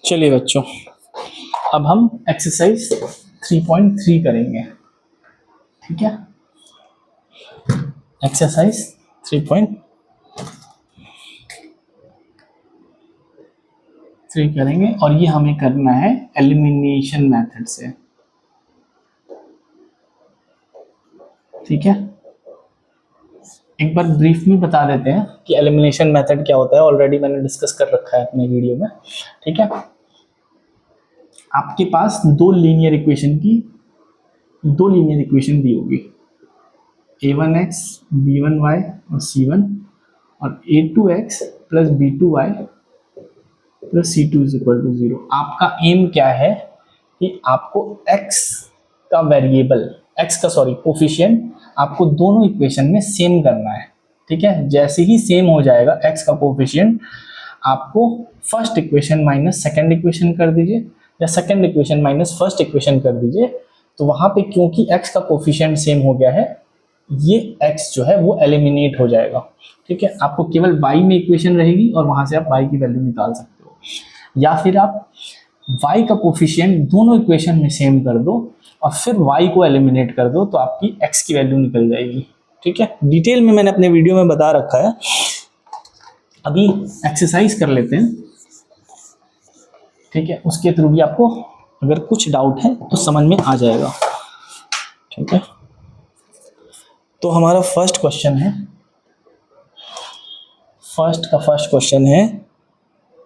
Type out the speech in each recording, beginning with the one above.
चलिए बच्चों, अब हम एक्सरसाइज 3.3 करेंगे। ठीक है, एक्सरसाइज 3.3 करेंगे और ये हमें करना है एलिमिनेशन मेथड से। ठीक है, एक बार ब्रीफ में बता देते हैं कि एलिमिनेशन मेथड क्या होता है। ऑलरेडी मैंने डिस्कस कर रखा है अपने वीडियो में। ठीक है, आपके पास दो लीनियर इक्वेशन दी होगी, a1x b1y और c1 और a2x plus b2y plus c2 is equal to 0। आपका एम क्या है कि आपको कोफिशिएंट आपको दोनों इक्वेशन में सेम करना है। ठीक है, जैसे ही सेम हो जाएगा x का कोफिशिएंट, आपको first equation minus second equation कर दीजिए या second equation minus first equation कर दीजिए। तो वहां पे क्योंकि x का कोफिशिएंट सेम हो गया है, ये x जो है वो एलिमिनेट हो जाएगा। ठीक है, आपको केवल y में इक्वेशन रहेगी और वहां से आप y की वैल्यू निकाल सकते हो, या फिर आप y का कोफिशिएंट दोनों इक्वेशन में सेम कर दो और फिर y को एलिमिनेट कर दो, तो आपकी x की वैल्यू निकल जाएगी। ठीक है, डिटेल में मैंने अपने वीडियो में बता रखा है। अभी एक्सरसाइज कर लेते हैं। ठीक है, उसके थ्रू भी आपको अगर कुछ डाउट है तो समझ में आ जाएगा। ठीक है, तो हमारा फर्स्ट क्वेश्चन है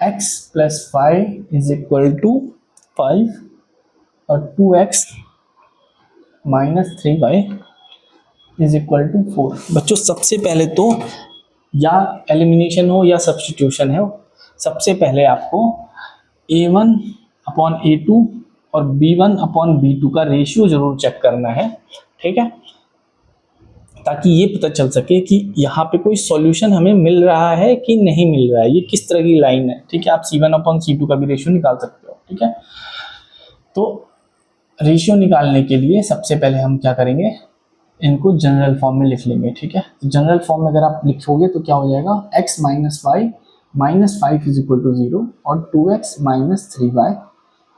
x plus 5 is equal to 5 और 2x minus 3y is equal to 4। बच्चों, सबसे पहले तो या एलिमिनेशन हो या सब्स्टिट्यूशन है, सबसे पहले आपको a1 अपॉन a2 और b1 अपॉन b2 का रेशियो जरूर चेक करना है। ठीक है, ताकि ये पता चल सके कि यहाँ पे कोई सॉल्यूशन हमें मिल रहा है कि नहीं मिल रहा है, ये किस तरह की लाइन है। ठीक है, आप c1 अपॉन c2 का भी रेशियो निकाल सकते हो। ठीक है, तो रेशियो निकालने के लिए सबसे पहले हम क्या करेंगे, इनको जनरल फॉर्म में लिख लेंगे। ठीक है, तो जनरल फॉर्म में अगर आप लिखोगे तो क्या हो जाएगा, x minus Y minus 5 is equal to 0 और 2x minus 3y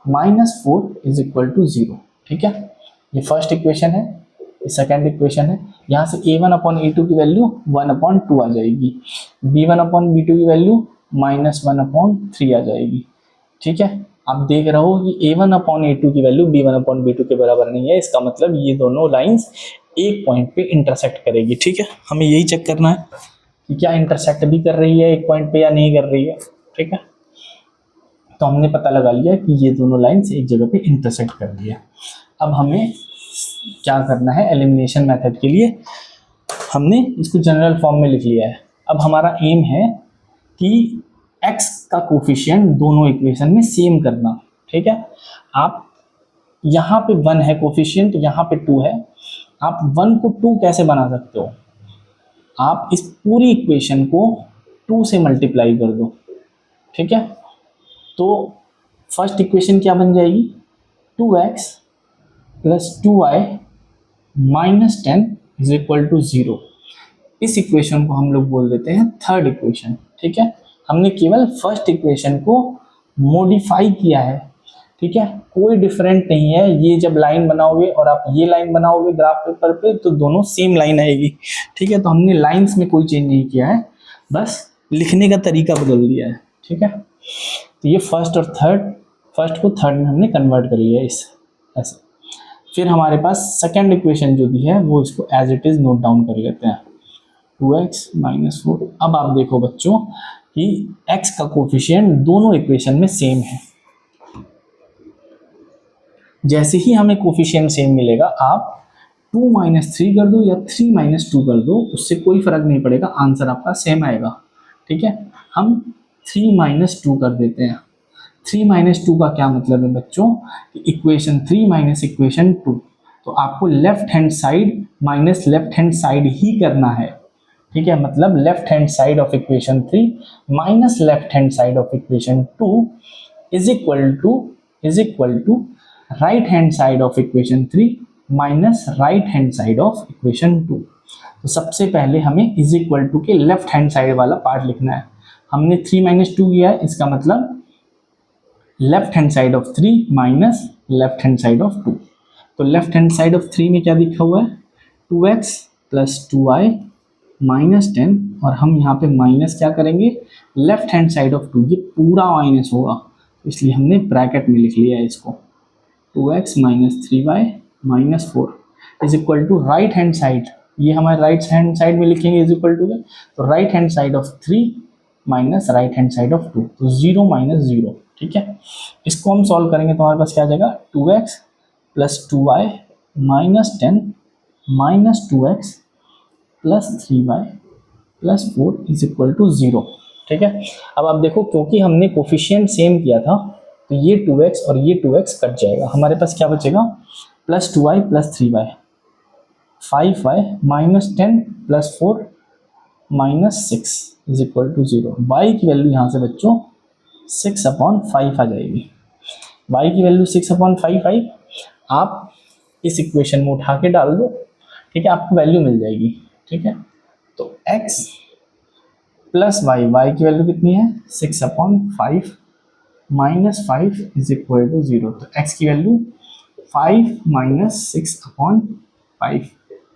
minus 4 is equal to 0। ठीक है, ये फर्स्ट इक्वेशन है, ये सेकेंड इक्वेशन है। यहाँ से a1 अपॉन a2 की वैल्यू 1 अपॉन 2 आ जाएगी, b1 अपॉन b2 की वैल्यू माइनस 1 अपॉन 3 आ जाएगी। ठीक है, आप देख रहे हो कि a1 अपॉन a2 की वैल्यू b1 अपॉन b2 के बराबर नहीं है, इसका मतलब ये दोनों लाइंस एक पॉइंट पे इंटरसेक्ट करेगी। ठीक है, हमें यही चेक करना है कि क्या इंटरसेक्ट भी कर रही है एक पॉइंट पे या नहीं कर रही है। ठीक है, तो हमने पता लगा लिया कि ये दोनों लाइंस एक जगह पे इंटरसेक्ट कर रही है। अब हमें क्या करना है, एलिमिनेशन मेथड के लिए हमने इसको जनरल फॉर्म में लिख लिया है। अब हमारा एम है कि x का कोफिशिएंट दोनों इक्वेशन में सेम करना। ठीक है, आप यहाँ पे 1 है कोफिशिएंट, यहाँ पे 2 है, आप 1 को 2 कैसे बना सकते हो, आप इस पूरी इक्वेशन को 2 से मल्टीप्लाई कर दो। ठीक है, तो फर्स्ट इक्वेशन क्या बन जाएगी, 2x plus 2y minus 10 is equal to 0। इस इक्वेशन को हम लोग बोल देते हैं थर्ड इक्वेशन। ठीक है, हमने केवल फर्स्ट इक्वेशन को मॉडिफाई किया है। ठीक है, कोई डिफरेंट नहीं है। ये जब लाइन बनाओगे और आप ये लाइन बनाओगे ग्राफ पेपर पे तो दोनों सेम लाइन आएगी। ठीक है, तो हमने लाइंस में कोई चेंज नहीं किया है, बस लिखने का तरीका बदल दिया है। ठीक है, तो ये फर्स्ट को थर्ड में हमने कन्वर्ट कर लिया है इस ऐसे। फिर हमारे पास सेकेंड इक्वेशन जो दी है वो इसको as it is note down कर लेते हैं, 2x माइनस 4। अब आप देखो बच्चों कि x का कोफिशिएंट दोनों इक्वेशन में सेम है। जैसे ही हमें कोफिशिएंट सेम मिलेगा, आप 2 माइनस 3 कर दो या 3 माइनस 2 कर दो, उससे कोई फर्क नहीं पड़ेगा, आंसर आपका सेम आएगा। ठीक है, हम 3 माइनस 2 कर देते हैं। 3 माइनस 2 का क्या मतलब है बच्चों, इक्वेशन 3 माइनस इक्वेशन 2, तो आपको left hand side minus left hand side ही करना है। ठीक है, मतलब left hand side of equation 3 minus left hand side of equation 2 is equal to right hand side of equation 3 minus right hand side of equation 2। तो सबसे पहले हमें इज इक्वल टू के लेफ्ट हैंड साइड वाला part लिखना है। हमने 3 minus 2 किया है, इसका मतलब left hand side of 3 minus left hand side of 2। तो लेफ्ट हैंड साइड ऑफ 3 में क्या लिखा हुआ है, 2x प्लस 2y माइनस 10, और हम यहाँ पे माइनस क्या करेंगे, लेफ्ट हैंड साइड ऑफ 2, ये पूरा माइनस होगा इसलिए हमने ब्रैकेट में लिख लिया है इसको, 2x minus 3y minus 4 is equal to right hand side, ये हमारे राइट हैंड साइड में लिखेंगे इज इक्वल टू, तो right hand side of 3 minus right hand side of 2, तो 0 माइनस 0। ठीक है, इसको हम सॉल्व करेंगे तो हमारे पास क्या आ जाएगा, 2x plus 2y minus 10 minus 2x plus 3y plus 4 is equal to 0। ठीक है, अब आप देखो क्योंकि हमने कोफिशिएंट सेम किया था तो ये 2x और ये 2x कट जाएगा, हमारे पास क्या बचेगा, plus 2y plus 3y 5y minus 10 plus 4 minus 6 is equal to 0। y की वैल्यू यहाँ से बच्चों 6/5 आ जाएगी, y की वैल्यू 6/5 आई, आप इस इक्वेशन में उठा के डाल दो, ठीक है, आपको वैल्यू मिल जाएगी। ठीक है, तो x प्लस वाई, वाई की वैल्यू कितनी है 6/5 माइनस 5 इज इक्वल टू 0, तो x की वैल्यू 5 माइनस 6/5,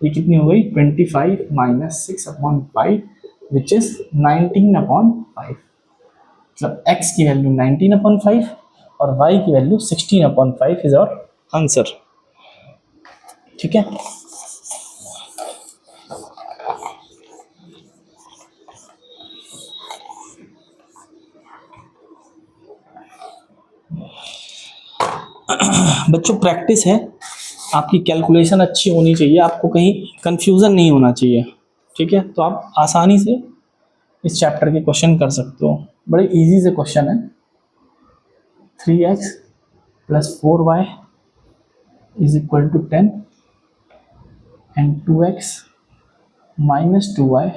ये कितनी हो गई 25 माइनस 6/5 विच इज 19/5, मतलब x की वैल्यू 19/5 और y की वैल्यू 16/5 इज आवर आंसर। ठीक है, बच्चों प्रैक्टिस है, आपकी कैलकुलेशन अच्छी होनी चाहिए, आपको कहीं कंफ्यूजन नहीं होना चाहिए। ठीक है, तो आप आसानी से इस चैप्टर के क्वेश्चन कर सकते हो, बड़े इजी से क्वेश्चन है। 3x plus 4y is equal to 10 and 2x minus 2y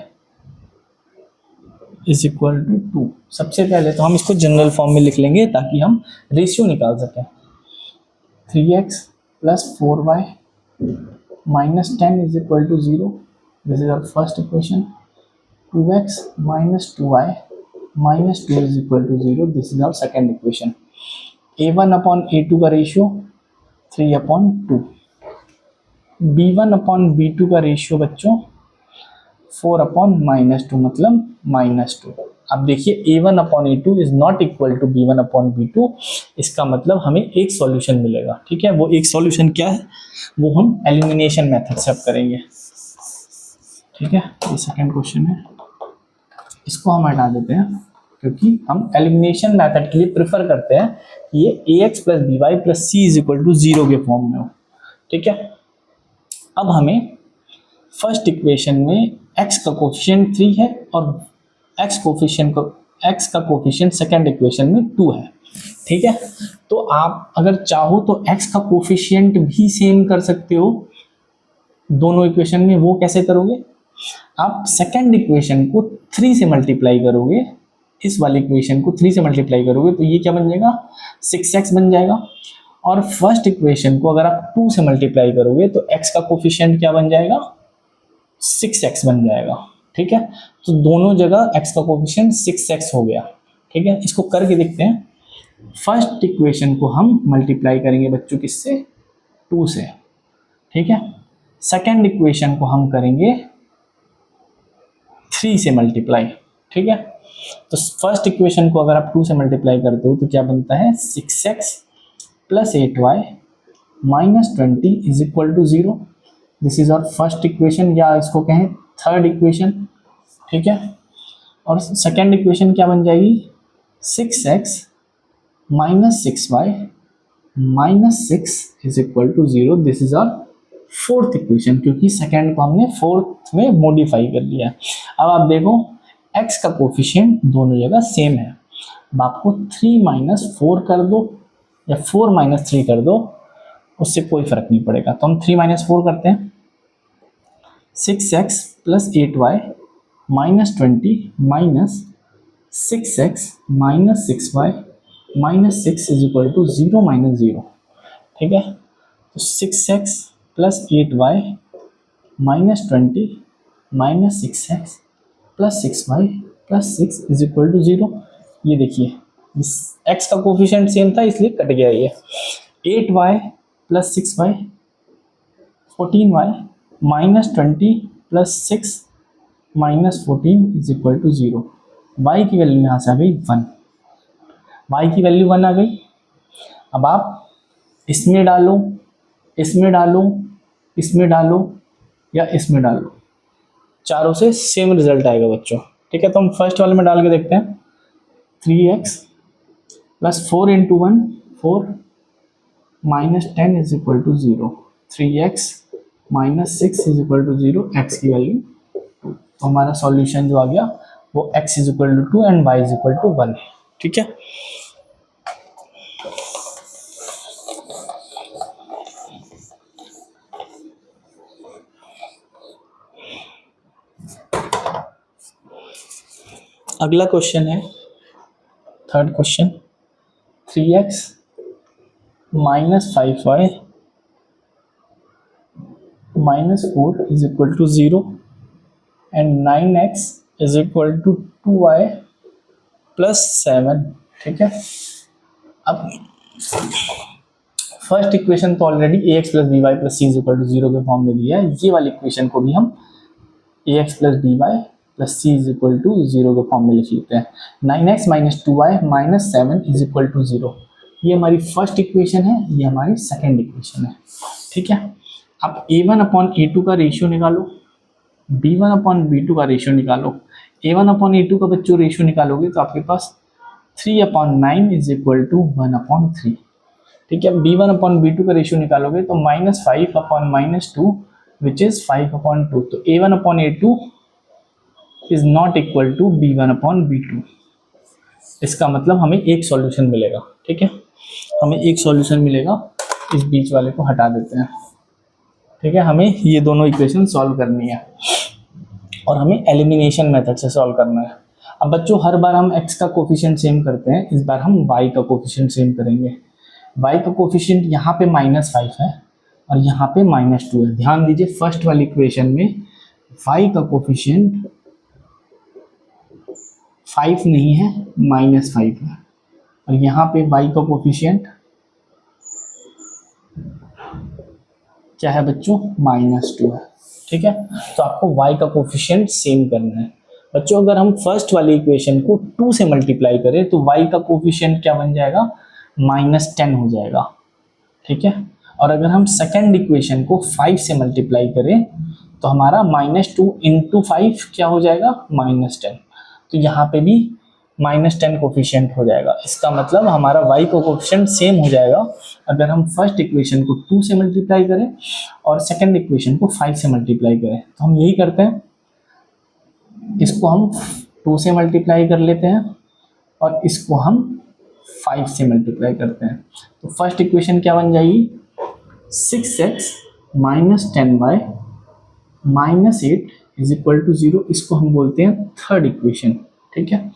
is equal to 2। सबसे पहले तो हम इसको जनरल फॉर्म में लिख लेंगे ताकि हम रेशियो निकाल सकें। 3x plus 4y minus 10 is equal to 0. This is our first equation. 2x minus 2y minus 2 is equal to 0. This is our second equation. a1 upon a2 का रेशियो 3/2, b1 upon b2 का ratio बच्चों 4/-2 मतलब -2। अब देखिए a1 upon a2 is not equal to b1 upon b2, इसका मतलब हमें एक सॉल्यूशन मिलेगा। ठीक है, वो एक सॉल्यूशन क्या है, वो हम एलिमिनेशन मेथड से अब करेंगे। ठीक है, ये सेकंड क्वेश्चन है, इसको हम हटा देते हैं क्योंकि हम एलिमिनेशन मेथड के लिए प्रेफर करते हैं कि ये ax plus B Y plus C is equal to 0 के फॉर्म में हो। ठीक है, अब हमें फर्स्ट इक्वेशन में x का कोफिशिएंट 3 है और x का कोफिशिएंट सेकेंड इक्वेशन में 2 है। ठीक है, तो आप अगर चाहो तो x का कोफिशिएंट भी सेम कर सकते हो दोनों इक्वेशन में। वो कैसे करोगे, आप सेकेंड इक्वेशन को 3 से मल्टीप्लाई करोगे, इस वाली इक्वेशन को 3 से मल्टीप्लाई करोगे तो ये क्या बन जाएगा 6x बन जाएगा, और फर्स्ट इक्वेशन को अगर आप 2 से मल्टीप्लाई करोगे तो x का कोफिशिएंट क्या बन जाएगा 6x बन जाएगा। ठीक है, तो दोनों जगह x का कोफिशिएंट 6x हो गया। ठीक है, इसको करके देखते हैं। फर्स्ट इक्वेशन को हम मल्टीप्लाई करेंगे बच्चों किससे, 2 से। ठीक है, सेकेंड इक्वेशन को हम करेंगे 3 से मल्टीप्लाई। ठीक है, तो फर्स्ट इक्वेशन को अगर आप 2 से मल्टीप्लाई करते हो तो क्या बनता है 6x plus 8y minus 20 is equal to 0। This is our first equation, या इसको कहें थर्ड इक्वेशन। ठीक है, और सेकेंड इक्वेशन क्या बन जाएगी 6x minus 6y minus 6 is equal to 0। This is our fourth equation, क्योंकि सेकेंड को हमने फोर्थ में मॉडिफाई कर लिया। अब आप देखो x का कोफिशिएंट दोनों जगह सेम है। अब आपको 3 माइनस 4 कर दो या 4 माइनस 3 कर दो, उससे कोई फर्क नहीं पड़ेगा। तो हम 3 माइनस 4 करते हैं, 6x plus 8y minus 20 minus 6x minus 6y minus 6 is equal to 0 minus 0। ठीक है, तो 6x plus 8y minus 20 minus 6x plus 6y plus 6 is equal to 0। ये देखिए एक्स का कोफिशिएंट सेम था इसलिए कट गया ये। 8y plus 6y 14y minus 20 plus 6 minus 14 is equal to 0। y की वैल्यू यहाँ से आ गई 1, y की वैल्यू 1 आ गई। अब आप इसमें डालो, इसमें डालो, इसमें डालो या इसमें डालो, चारों से सेम रिजल्ट आएगा बच्चों। ठीक है, तो हम फर्स्ट वाले में डाल के देखते हैं। 3x plus 4 into 1 4 minus 10 is equal to 0। 3x minus 6 is equal to 0, x की वैल्यू 2। तो हमारा सॉल्यूशन जो आ गया वो x is equal to 2 and y is equal to 1। ठीक है, अगला क्वेश्चन है third question. 3x minus 5y minus 4 is equal to 0 and 9x is equal to 2y plus 7। ठीक है, अब फर्स्ट इक्वेशन तो already ax plus B Y plus C is equal to 0 के form में दिया है। ये वाली इक्वेशन को भी हम ax plus B Y plus C is equal to 0 के फॉर्म में लिख लेते हैं। 9x minus 2y minus 7 is equal to 0, ये हमारी फर्स्ट इक्वेशन है, ये हमारी सेकेंड इक्वेशन है। ठीक है, अब a1 अपॉन a2 का रेशियो निकालो, b1 अपॉन b2 का रेशियो निकालो। a1 अपॉन a2 का बच्चों रेशियो निकालोगे तो आपके पास 3 upon 9 is equal to 1 upon 3। ठीक है, b1 अपॉन b2 का रेशियो निकालोगे तो minus 5 upon minus 2 which is 5 upon 2। तो a1 upon a2 is not equal to b1 upon b2। इसका मतलब हमें एक सॉल्यूशन मिलेगा। ठीक है, हमें एक सॉल्यूशन मिलेगा, इस बीच वाले को हटा देते हैं। ठीक है, हमें ये दोनों इक्वेशन सॉल्व करनी है और हमें एलिमिनेशन मेथड से सॉल्व करना है। अब बच्चों हर बार हम x का कोफिशिएंट सेम करते हैं, इस बार हम y का कोफिशिएंट सेम करेंगे। y का कोफिशिएंट यहाँ पे -5 है और यहाँ पे -2 है। ध्यान दीजिए फर्स्ट वाली इक्वेशन में y का कोफिशिएंट 5 नहीं है, -5 है और यहाँ पे y का कोफिशिएंट क्या है बच्चों, -2 है। ठीक है, तो आपको y का कोफिशिएंट सेम करना है। बच्चों अगर हम फर्स्ट वाली इक्वेशन को 2 से मल्टीप्लाई करें तो y का कोफिशिएंट क्या बन जाएगा, -10 हो जाएगा। ठीक है, और अगर हम सेकेंड इक्वेशन को 5 से मल्टीप्लाई करें तो हमारा -2 इंटू 5 क्या हो जाएगा, -10। तो यहाँ पे भी -10 कोफिशिएंट हो जाएगा। इसका मतलब हमारा y का कोफिशिएंट सेम हो जाएगा अगर हम फर्स्ट इक्वेशन को 2 से मल्टीप्लाई करें और सेकंड इक्वेशन को 5 से मल्टीप्लाई करें। तो हम यही करते हैं, इसको हम 2 से मल्टीप्लाई कर लेते हैं और इसको हम 5 से मल्टीप्लाई करते हैं। तो फर्स्ट इक्वेशन क्या बन जाएगी, 6x minus 10y minus 8 is equal to 0। इसको हम बोलते हैं थर्ड इक्वेशन। ठीक है,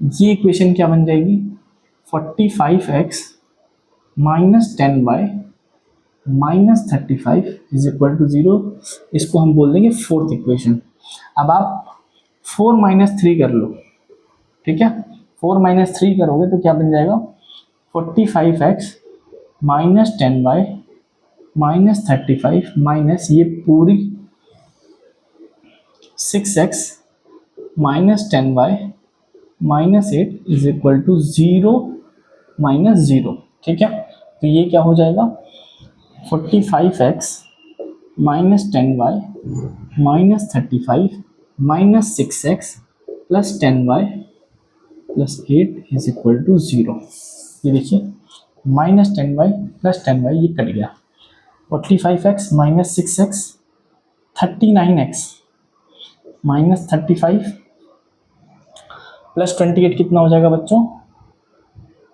ये इक्वेशन क्या बन जाएगी, 45x minus 10y minus 35 is equal to 0। इसको हम बोल देंगे फोर्थ इक्वेशन। अब आप 4 माइनस 3 कर लो। ठीक है, 4 माइनस 3 करोगे तो क्या बन जाएगा, 45x minus 10y minus 35 minus ये पूरी 6x minus 10y minus 8 is equal to 0 minus 0। ठीक है, तो ये क्या हो जाएगा, 45x minus 10y minus 35 minus 6x plus 10y plus 8 is equal to 0। ये देखिए माइनस 10y प्लस 10y ये कट गया। 45x minus 6x 39x minus 35 plus 28 कितना हो जाएगा बच्चों,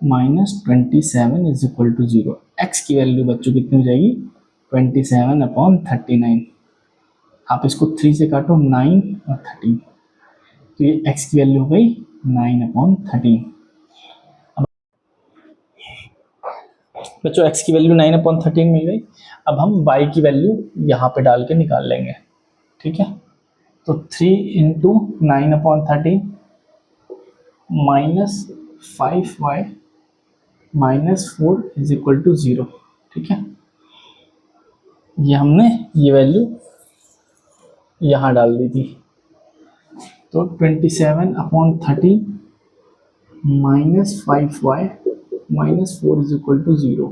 -27 इज इक्वल टू 0। x की वैल्यू बच्चों कितनी हो जाएगी, 27 अपॉन 39। आप इसको 3 से काटो, 9 और 13, तो ये x की वैल्यू हो गई 9 अपॉन 13। बच्चों x की वैल्यू 9 अपॉन 13 मिल गई। अब हम y की वैल्यू यहाँ पे डाल के निकाल लेंगे। ठीक है, तो 3 into 9 upon 13 minus 5y minus 4 is equal to 0। ठीक है, ये हमने ये वैल्यू यहाँ डाल दी थी। तो 27/13 minus 5y minus 4 is equal to 0।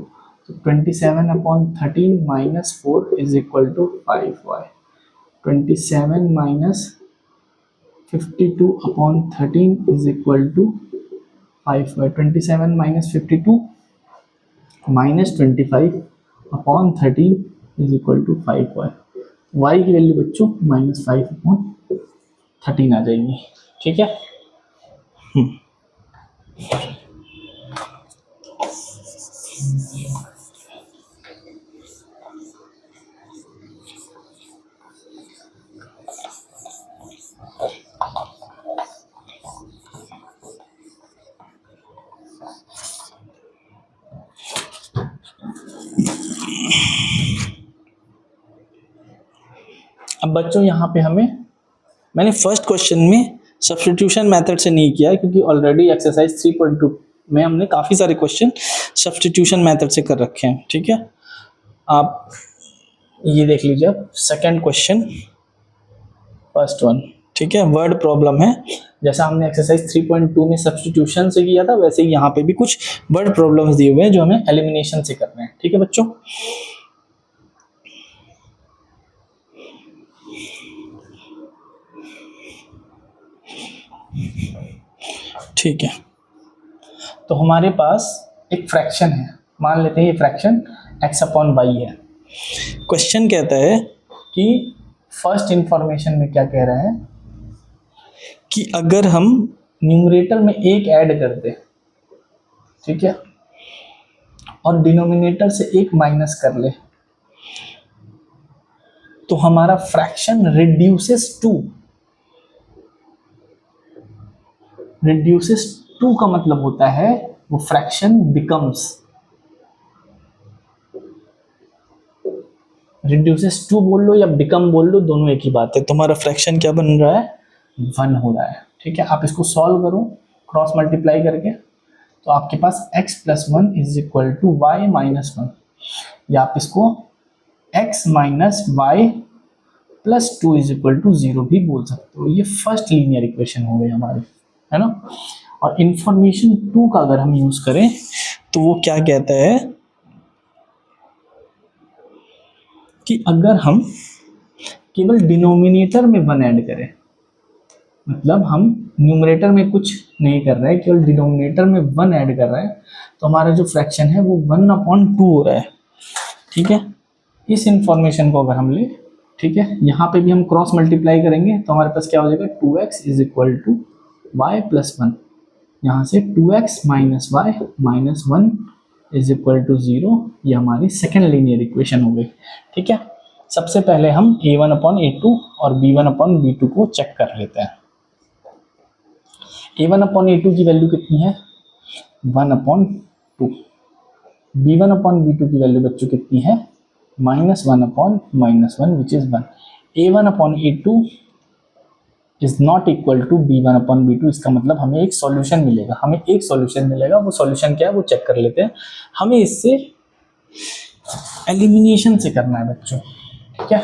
तो 27/13 minus 4 is equal to 5y। 27 minus 52/13 is equal to 5y। 27 minus 52 minus 25/13 is equal to 5y। y की वैल्यू बच्चों -5/13 आ जाएगी। ठीक है, अब बच्चों यहाँ पे मैंने फर्स्ट क्वेश्चन में सब्स्टिट्यूशन मेथड से नहीं किया क्योंकि ऑलरेडी एक्सरसाइज 3.2 में हमने काफ़ी सारे क्वेश्चन सब्स्टिट्यूशन मेथड से कर रखे हैं। ठीक है, आप ये देख लीजिए। अब सेकेंड क्वेश्चन, फर्स्ट वन, ठीक है, वर्ड प्रॉब्लम है। जैसा हमने एक्सरसाइज 3.2 में सब्स्टिट्यूशन से किया था वैसे ही यहाँ पे भी कुछ वर्ड प्रॉब्लम्स दिए हुए हैं जो हमें एलिमिनेशन से करने हैं। ठीक है बच्चों, ठीक है। तो हमारे पास एक फ्रैक्शन है, मान लेते हैं ये फ्रैक्शन x/y है। क्वेश्चन कहता है कि फर्स्ट इंफॉर्मेशन में क्या कह रहा है कि अगर हम न्यूमरेटर में एक ऐड कर दे, ठीक है, और डिनोमिनेटर से एक माइनस कर ले तो हमारा फ्रैक्शन रिड्यूसेस टू का मतलब होता है वो फ्रैक्शन बिकम्स, रिड्यूसेस टू बोल लो या बिकम बोल लो, दोनों एक ही बात है। तुम्हारा फ्रैक्शन क्या बन रहा है, 1 हो रहा है। ठीक है, आप इसको सॉल्व करो क्रॉस मल्टीप्लाई करके, तो आपके पास x+1 is equal to y minus 1, या आप इसको x minus Y plus 2 is equal to 0 भी बोल सकते हो। ये फर्स्ट लीनियर इक्वेशन हो गई हमारी, है ना। और इंफॉर्मेशन 2 का अगर हम यूज करें तो वो क्या कहता है कि अगर हम केवल डिनोमिनेटर में 1 ऐड करें, मतलब हम न्यूमरेटर में कुछ नहीं कर रहे हैं, केवल डिनोमिनेटर में 1 ऐड कर रहे हैं, तो हमारा जो फ्रैक्शन है वो 1/2 हो रहा है। ठीक है, इस इंफॉर्मेशन को अगर हम ले, ठीक है, यहाँ पे भी हम क्रॉस मल्टीप्लाई करेंगे तो हमारे पास क्या हो जाएगा, 2x is equal to Y plus 1। यहाँ से 2x minus Y minus 1 is equal to 0। ये हमारी सेकेंड लीनियर इक्वेशन हो गई। ठीक है, सबसे पहले हम a1/a2 और b1/b2 को चेक कर लेते हैं। a1/a2 की वैल्यू कितनी है, 1/2। b1/b2 की वैल्यू बच्चों कितनी है, -1/-1 which is 1। a1/a2 is not equal to b1/b2। इसका मतलब हमें एक सॉल्यूशन मिलेगा, वो सॉल्यूशन क्या है वो चेक कर लेते हैं। हमें इससे एलिमिनेशन से करना है बच्चों, ठीक है,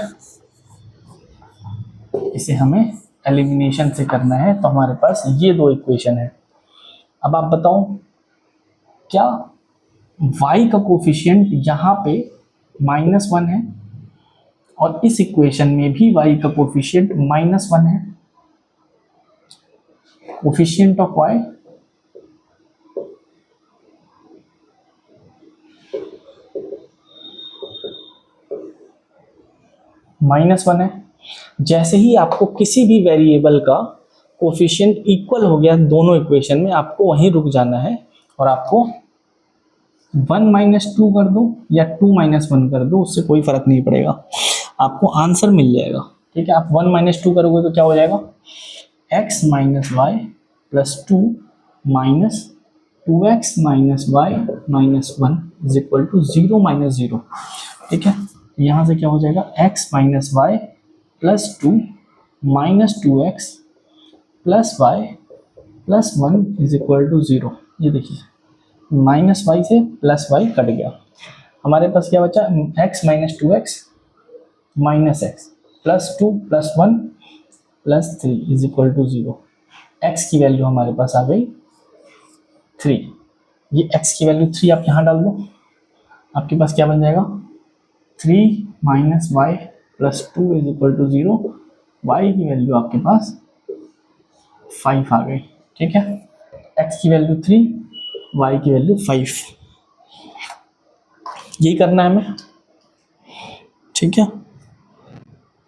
इसे हमें एलिमिनेशन से करना है। तो हमारे पास ये 2 इक्वेशन है। अब आप बताओ क्या y का कोफिशिएंट यहाँ पे -1 है और इस इक्वेशन में भी y का कोफिशिएंट -1 है। कोफिशिएंट ऑफ y -1 है। जैसे ही आपको किसी भी वेरिएबल का कोफिशिएंट इक्वल हो गया दोनों इक्वेशन में, आपको वहीं रुक जाना है और आपको 1 - 2 कर दो या 2 - 1 कर दो, उससे कोई फर्क नहीं पड़ेगा, आपको आंसर मिल जाएगा। ठीक है, आप 1 - 2 करोगे तो क्या हो जाएगा, x minus Y plus 2 minus 2x minus Y minus 1 is equal to 0 - 0। ठीक है, यहाँ से क्या हो जाएगा, x minus Y plus 2 minus 2x plus Y plus 1 is equal to 0। ये देखिए माइनस वाई से प्लस वाई कट गया, हमारे पास क्या बचा, X minus two X minus X plus two plus one plus three is equal to zero. X की वैल्यू हमारे पास आ गई 3। ये एक्स की वैल्यू 3 आप यहाँ डाल दो, आपके पास क्या बन जाएगा 3 minus Y plus two is equal to zero. Y की वैल्यू आपके पास 5 आ गई। ठीक है, एक्स की वैल्यू 3, वाई की वैल्यू 5, यही करना है हमें। ठीक है,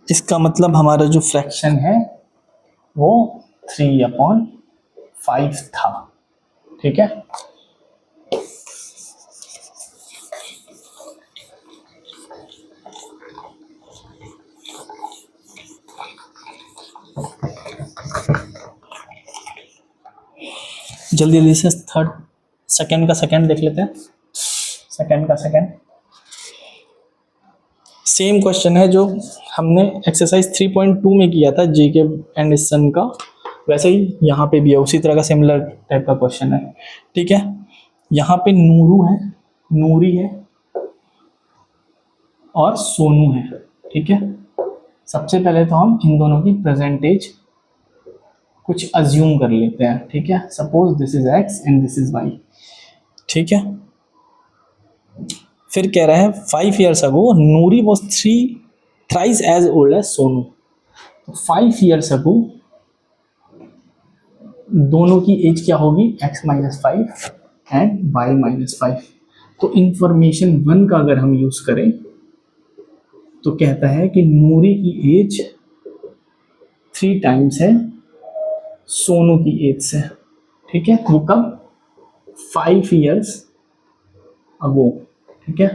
इसका मतलब हमारा जो फ्रैक्शन है वो 3/5 था। ठीक है, जल्दी जल्दी से सेकंड का सेकंड देख लेते हैं। सेकंड का सेकंड सेम क्वेश्चन है जो हमने एक्सरसाइज 3.2 में किया था जीके एंड सन का, वैसे ही यहाँ पे भी है, उसी तरह का सिमिलर टाइप का क्वेश्चन है। ठीक है, यहाँ पे नूरू है, नूरी है और सोनू है। ठीक है, सबसे पहले तो हम इन दोनों की प्रेजेंट एज कुछ अज्यूम कर लेते हैं। ठीक है, suppose this is X and this is Y. ठीक है, फिर कह रहा है 5 years ago Noori was thrice as old as Sonu. तो 5 years ago दोनों की एज क्या होगी, x minus 5 and y minus 5। तो इंफॉर्मेशन 1 का अगर हम यूज करें तो कहता है कि नूरी की एज 3 times है सोनू की एज से। ठीक है, वो कब, 5 years अगो। ठीक है,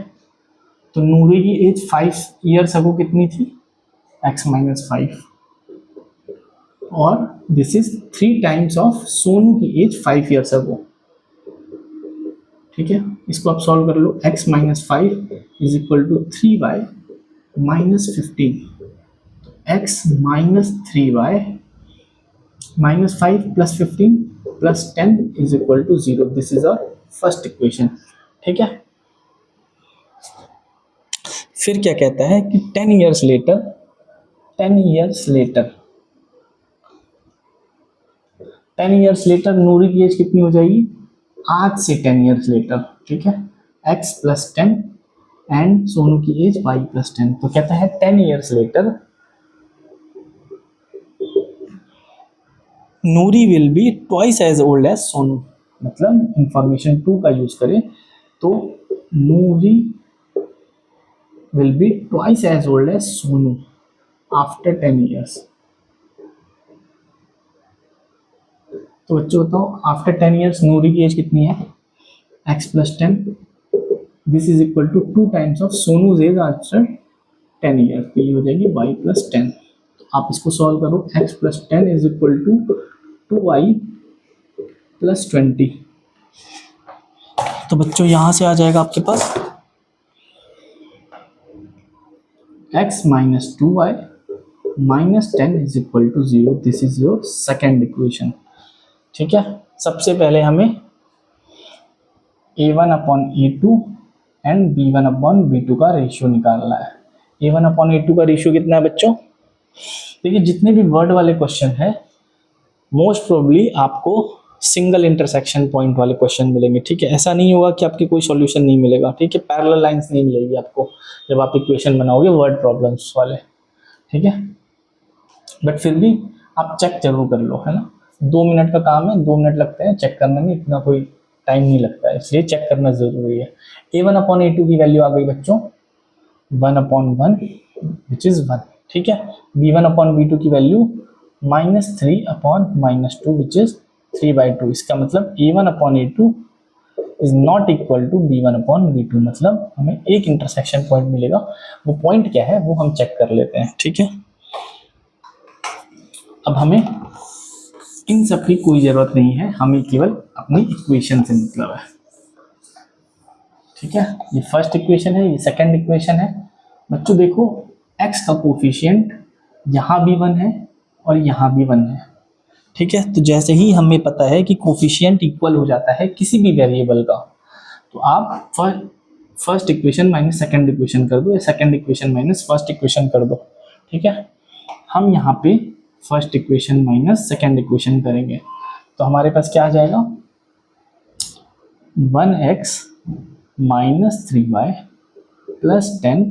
तो नूरी की एज 5 years अगो कितनी थी, x माइनस 5, और this is 3 times of Sonu की एज 5 years अगो। ठीक है, इसको आप सॉल्व कर लो, x minus 5 is equal to 3y minus 15। x minus 3y minus 5 plus 15 plus 10 is equal to 0। This is our first equation. ठीक है, फिर क्या कहता है कि 10 years later 10 years later नूरी की एज कितनी हो जाएगी, आज से 10 years later। ठीक है, x प्लस 10 एंड सोनू की एज y प्लस 10। तो कहता है 10 years later Noori will be twice as old as Sonu. मतलब इंफॉर्मेशन 2 का यूज करें तो नूरी will be twice as old as Sonu after 10 years। तो बच्चों बताओ आफ्टर 10 years नूरी की एज कितनी है, x plus 10, this is equal to 2 times of Sonu's age after 10 years। तो ये हो जाएगी y प्लस 10। तो आप इसको सॉल्व करो, x plus 10 is equal to 2y plus 20। तो बच्चों यहाँ से आ जाएगा आपके पास x minus 2y minus 10 is equal to 0। This is your second equation. ठीक है, सबसे पहले हमें a1 upon a2 and b1 upon b2 का रेशियो निकालना है। a1 अपॉन a2 का रेशियो कितना है बच्चों, देखिए जितने भी वर्ड वाले क्वेश्चन है मोस्ट प्रोबेबली आपको सिंगल इंटरसेक्शन पॉइंट वाले क्वेश्चन मिलेंगे। ठीक है, ऐसा नहीं होगा कि आपके कोई सॉल्यूशन नहीं मिलेगा। ठीक है, पैरेलल लाइंस नहीं मिलेगी आपको जब आप इक्वेशन बनाओगे वर्ड प्रॉब्लम्स वाले। ठीक है, बट फिर भी आप चेक जरूर कर लो, है ना। 2 मिनट का काम है, 2 मिनट लगते हैं चेक करने में, इतना कोई टाइम नहीं लगता है, इसलिए चेक करना जरूरी है। a1 अपॉन a2 की वैल्यू आ गई बच्चों 1/1 विच इज 1। ठीक है, b1 अपॉन b2 की वैल्यू -3 अपॉन -2 विच इज 3/2। इसका मतलब a1 upon a2 is not equal to b1 upon b2। मतलब हमें एक इंटरसेक्शन पॉइंट मिलेगा, वो पॉइंट क्या है वो हम चेक कर लेते हैं। ठीक है, अब हमें इन सब की कोई जरूरत नहीं है, हमें केवल अपनी इक्वेशन से मतलब है। ठीक है, ये फर्स्ट इक्वेशन है, ये सेकंड इक्वेशन है। बच्चों देखो x का कोफिशिएंट यहाँ भी 1 है और यहाँ भी 1 है। ठीक है। तो जैसे ही हमें पता है कि कोफिशिएंट इक्वल हो जाता है किसी भी वेरिएबल का, तो आप first equation minus second equation कर दो या second equation minus first equation कर दो। ठीक है, हम यहाँ पे first equation minus second equation करेंगे तो हमारे पास क्या आ जाएगा, 1x minus 3y plus 10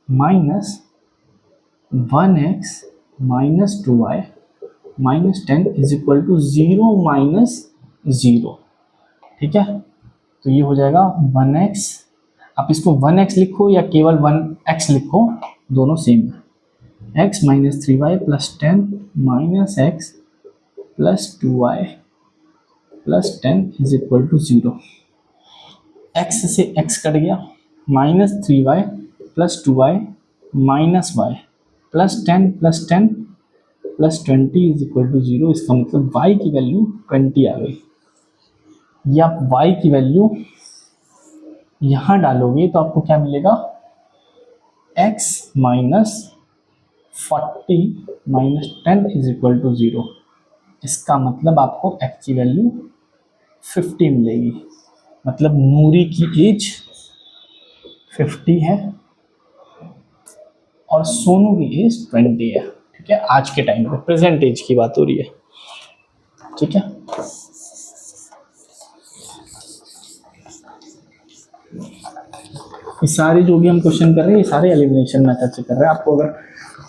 minus 1x minus 2y minus 10 is equal to 0 minus 0। ठीक है, तो ये हो जाएगा 1x, आप इसको 1x लिखो या केवल 1x लिखो, दोनों सेम है। x minus 3y plus 10 minus x plus 2y plus 10 is equal to 0। x से x कट गया, minus 3y plus 2y minus y plus 10 plus 20 is equal to 0। इसका मतलब y की वैल्यू 20 आ गई। ये आप y की वैल्यू यहाँ डालोगे तो आपको क्या मिलेगा, x minus 40 minus 10 is equal to 0। इसका मतलब आपको x की वैल्यू 50 मिलेगी। मतलब नूरी की एज 50 है और सोनू की एज 20 है। ठीक है, आज के टाइम पे प्रेजेंट एज की बात हो रही है। ठीक है, ये सारे जो भी हम क्वेश्चन कर रहे हैं ये सारे एलिमिनेशन मेथड से कर रहे हैं। आपको अगर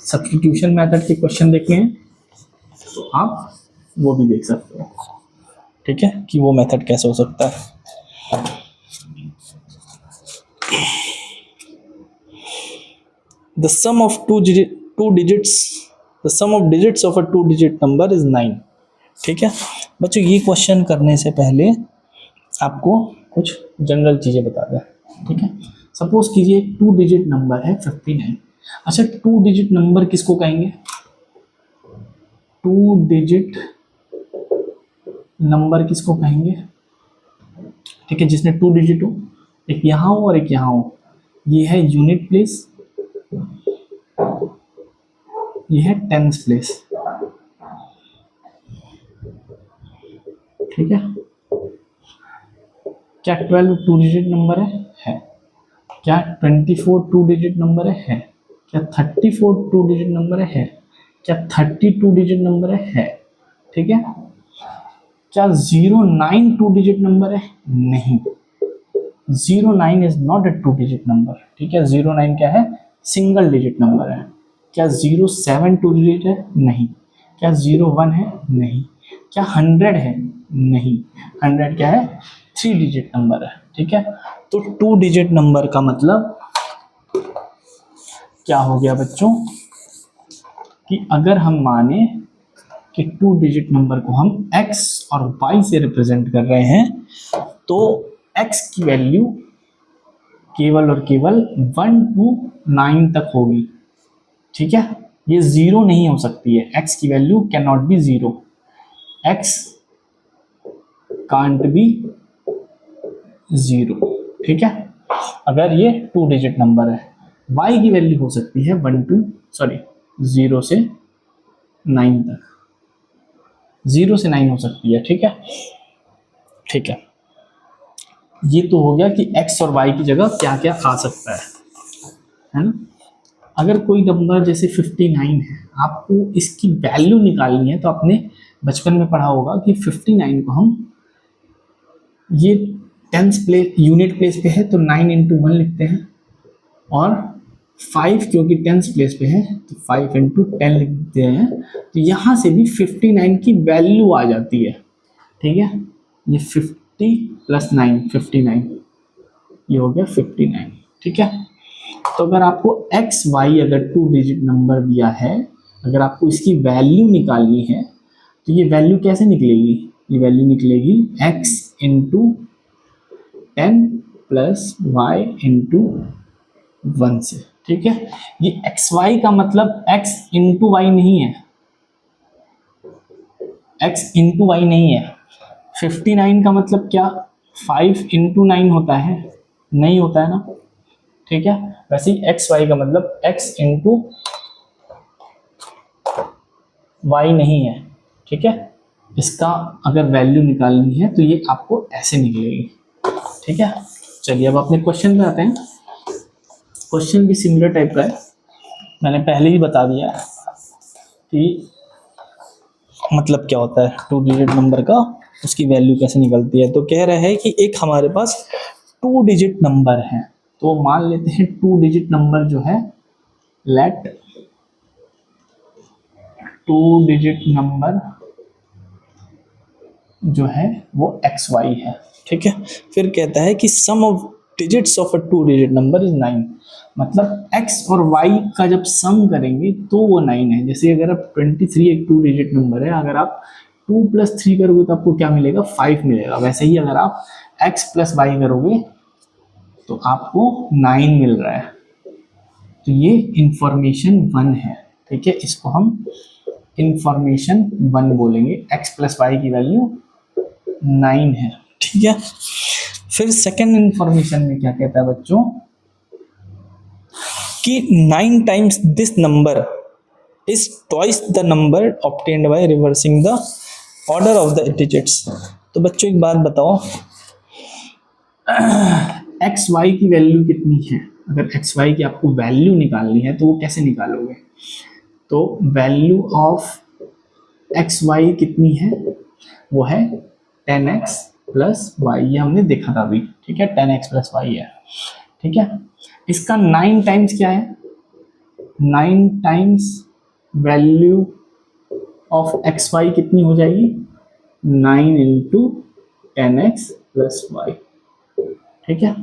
सब्स्टिट्यूशन मेथड के क्वेश्चन देखने हैं तो आप वो भी देख सकते हो। ठीक है, कि वो मेथड कैसे हो सकता है। The sum of two digits of a 2-digit number is 9। ठीक है बच्चों, ये क्वेश्चन करने से पहले आपको कुछ जनरल चीज़ें बता दें। ठीक है, सपोज कीजिए 2 डिजिट नंबर है 59। अच्छा, 2 डिजिट नंबर किसको कहेंगे, 2 डिजिट नंबर किसको कहेंगे। ठीक है, जिसने 2 डिजिट हो, एक यहाँ हो और एक यहाँ हो। ये है यूनिट प्लेस, ये है टेंस प्लेस। ठीक है, क्या 12 2 डिजिट नंबर है? क्या 24 2 डिजिट नंबर है? क्या 34 2 डिजिट नंबर है? क्या 32 डिजिट नंबर है? ठीक है, क्या 09 2 डिजिट नंबर है? नहीं, 09 is not a 2 digit number. ठीक है, 09 क्या है, सिंगल डिजिट नंबर है। क्या 07 2 डिजिट है? नहीं। क्या 01 है? नहीं। क्या 100 है? नहीं। 100 क्या है, 3 डिजिट नंबर है। ठीक है, तो 2 डिजिट नंबर का मतलब क्या हो गया बच्चों, कि अगर हम माने कि 2 डिजिट नंबर को हम x और y से रिप्रेजेंट कर रहे हैं तो x की वैल्यू केवल और केवल 1 to 9 तक होगी। ठीक है, ये 0 नहीं हो सकती है। x की value can not be 0, x can't be 0। ठीक है, अगर ये 2 डिजिट नंबर है। y की वैल्यू हो सकती है 0 से 9 तक, 0 से 9 हो सकती है। ठीक है, ठीक है, ये तो हो गया कि x और y की जगह क्या क्या आ सकता है ना। अगर कोई नंबर जैसे 59 है, आपको इसकी वैल्यू निकालनी है तो आपने बचपन में पढ़ा होगा कि 59 को हम, ये टेंस प्लेस यूनिट प्लेस पे है तो 9 into 1 लिखते हैं, और 5 क्योंकि टेंस प्लेस पे है तो 5 into 10 लिखते हैं। तो यहाँ से भी 59 की वैल्यू आ जाती है। ठीक है, ये 50 प्लस 9 59, ये हो गया 59। ठीक है, तो अगर आपको x y अगर 2 डिजिट नंबर दिया है, अगर आपको इसकी वैल्यू निकालनी है तो ये वैल्यू कैसे निकलेगी, ये वैल्यू निकलेगी x into 10 plus y into 1 से। ठीक है, ये एक्स वाई का मतलब x इंटू वाई नहीं है, x इंटू वाई नहीं है। 59 का मतलब क्या 5 इंटू 9 होता है? नहीं होता है ना। ठीक है, वैसे ही एक्स वाई का मतलब x इंटू वाई नहीं है। ठीक है। इसका अगर वैल्यू निकालनी है तो ये आपको ऐसे निकलेगी, ठीक है। चलिए अब अपने क्वेश्चन पे आते हैं। क्वेश्चन भी सिमिलर टाइप का है, मैंने पहले ही बता दिया कि मतलब क्या होता है 2 डिजिट नंबर का, उसकी वैल्यू कैसे निकलती है। तो कह रहा है कि एक हमारे पास 2 डिजिट नंबर है, तो मान लेते हैं 2 डिजिट नंबर जो है, लेट 2 डिजिट नंबर जो है वो XY है, ठीक है। फिर कहता है कि sum of digits of a 2 digit number is 9, मतलब x और y का जब सम करेंगे तो वो 9 है। जैसे अगर आप 23 एक 2 डिजिट नंबर है, अगर आप 2 + 3 करोगे तो आपको क्या मिलेगा, 5 मिलेगा। वैसे ही अगर आप x + y करोगे तो आपको 9 मिल रहा है। तो ये इंफॉर्मेशन 1 है, ठीक है। इसको हम इंफॉर्मेशन 1 बोलेंगे, x + y की वैल्यू 9 है, ठीक है। फिर सेकंड इंफॉर्मेशन में क्या कहता है बच्चों कि 9 times this number is twice the number obtained by reversing the order of the digits. तो बच्चों एक बात बताओ, एक्स वाई की वैल्यू कितनी है। अगर एक्स वाई की आपको वैल्यू निकालनी है तो वो कैसे निकालोगे, तो वैल्यू ऑफ एक्स वाई कितनी है, वो है 10x + y, ये हमने देखा था अभी, ठीक है। 10x + y है, ठीक है। इसका 9 टाइम्स क्या है, 9 times value of x y कितनी हो जाएगी, 9 × 10x + y, ठीक है।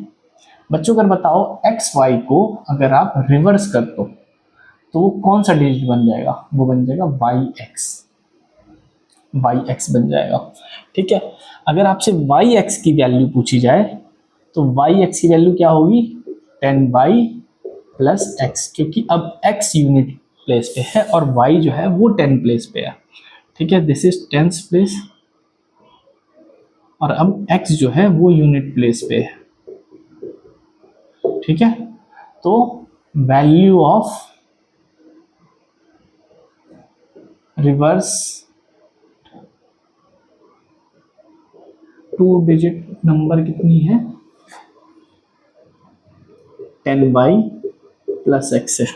बच्चों अगर बताओ एक्स वाई को अगर आप रिवर्स कर दो तो वो कौन सा डिजिट बन जाएगा, वो बन जाएगा वाई एक्स बन जाएगा, ठीक है। अगर आपसे वाई एक्स की वैल्यू पूछी जाए तो वाई एक्स की वैल्यू क्या होगी, 10y + x, क्योंकि अब x यूनिट प्लेस पे है और y जो है वो 10 प्लेस पे है, ठीक है। दिस इज 10th प्लेस और अब x जो है वो यूनिट प्लेस पे है, ठीक है। तो value of reverse 2 digit number कितनी है, 10y + x है,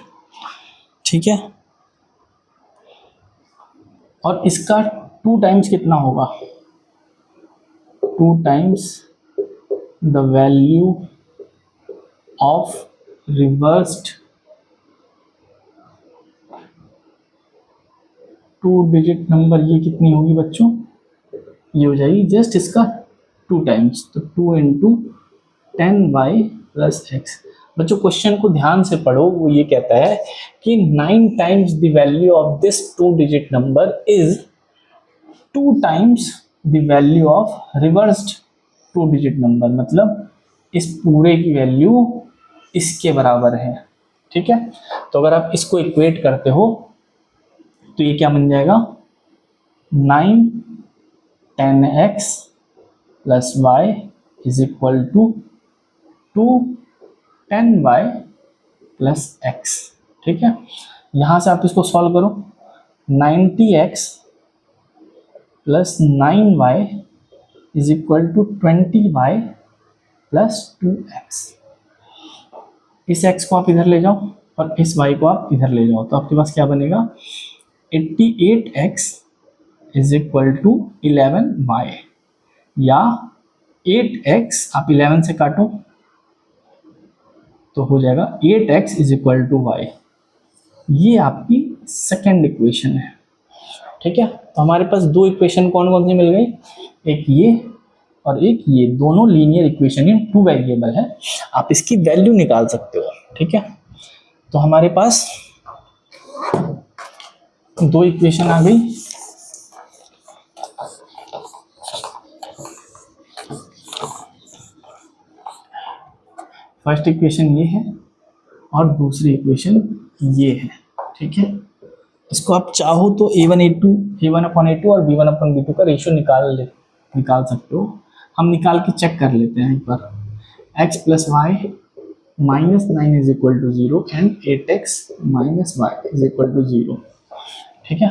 ठीक है। और इसका 2 टाइम्स कितना होगा, 2 times the value of reversed 2 digit number, ये कितनी होगी बच्चों, ये हो जाएगी जस्ट इसका 2 टाइम्स, तो 2 × 10y + x। बच्चों क्वेश्चन को ध्यान से पढ़ो, वो ये कहता है कि 9 times the value of this 2 digit number is 2 times the value of reversed 2 digit number, मतलब इस पूरे की वैल्यू इसके बराबर है, ठीक है। तो अगर आप इसको इक्वेट करते हो तो ये क्या बन जाएगा, 9 10x + y = 2 10y + x, ठीक है। यहाँ से आप इसको सॉल्व करो, 90x + 9y = 20y + 2x। इस x को आप इधर ले जाओ और इस y को आप इधर ले जाओ, तो आपके पास क्या बनेगा, 88x = 11y, या 8x आप 11 से काटो तो हो जाएगा 8x = y। ये आपकी सेकेंड इक्वेशन है, ठीक है। तो हमारे पास 2 इक्वेशन कौन कौन सी मिल गई, एक ये और एक ये, दोनों लीनियर इक्वेशन इन 2 वेरिएबल है, आप इसकी वैल्यू निकाल सकते हो, ठीक है। तो हमारे पास 2 इक्वेशन आ गई। फर्स्ट इक्वेशन ये है और दूसरी इक्वेशन ये है, ठीक है। इसको आप चाहो तो a1/a2 और b1/b2 का रेशियो निकाल सकते हो। हम निकाल के चेक कर लेते हैं एक बार। x + y - 9 = 0 and 8x - y = 0, ठीक है।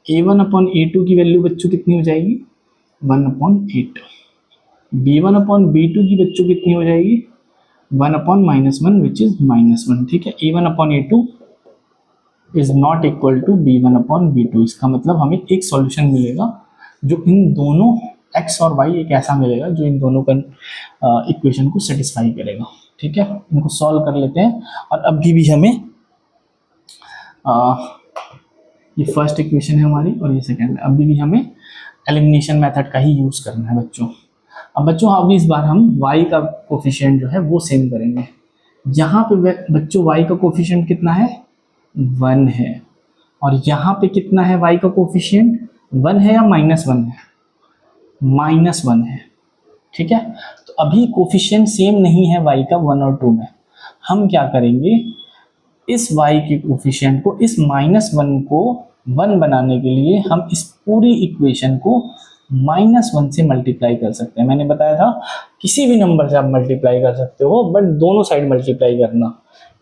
a1 अपॉन a2 की वैल्यू बच्चों कितनी हो जाएगी 1/8। b1 अपॉन b2 की बच्चों कितनी हो जाएगी 1/-1 विच इज -1। ठीक है, a1 upon a2 is not equal to b1 upon b2। इसका मतलब हमें एक सॉल्यूशन मिलेगा जो इन दोनों x और y एक ऐसा मिलेगा जो इन दोनों का इक्वेशन को सेटिस्फाई करेगा। ठीक है, इनको सॉल्व कर लेते हैं। और अभी भी हमें ये फर्स्ट इक्वेशन है हमारी और ये सेकेंड है, अभी भी हमें एलिमिनेशन मेथड का ही यूज करना है बच्चों। अब बच्चों अभी इस बार हम y का कोफिशिएंट जो है वो सेम करेंगे। यहाँ पे बच्चों y का कोफिशिएंट कितना है 1 है, और यहाँ पे कितना है y का कोफिशिएंट 1 है या -1 है, -1 है। ठीक है, तो अभी कोफिशिएंट सेम नहीं है y का 1 और 2 में। हम क्या करेंगे, इस y के कोफिशिएंट को, इस -1 को 1 बनाने के लिए हम इस पूरी इक्वेशन को -1 से मल्टीप्लाई कर सकते हैं। मैंने बताया था किसी भी नंबर से आप मल्टीप्लाई कर सकते हो, बट दोनों साइड मल्टीप्लाई करना।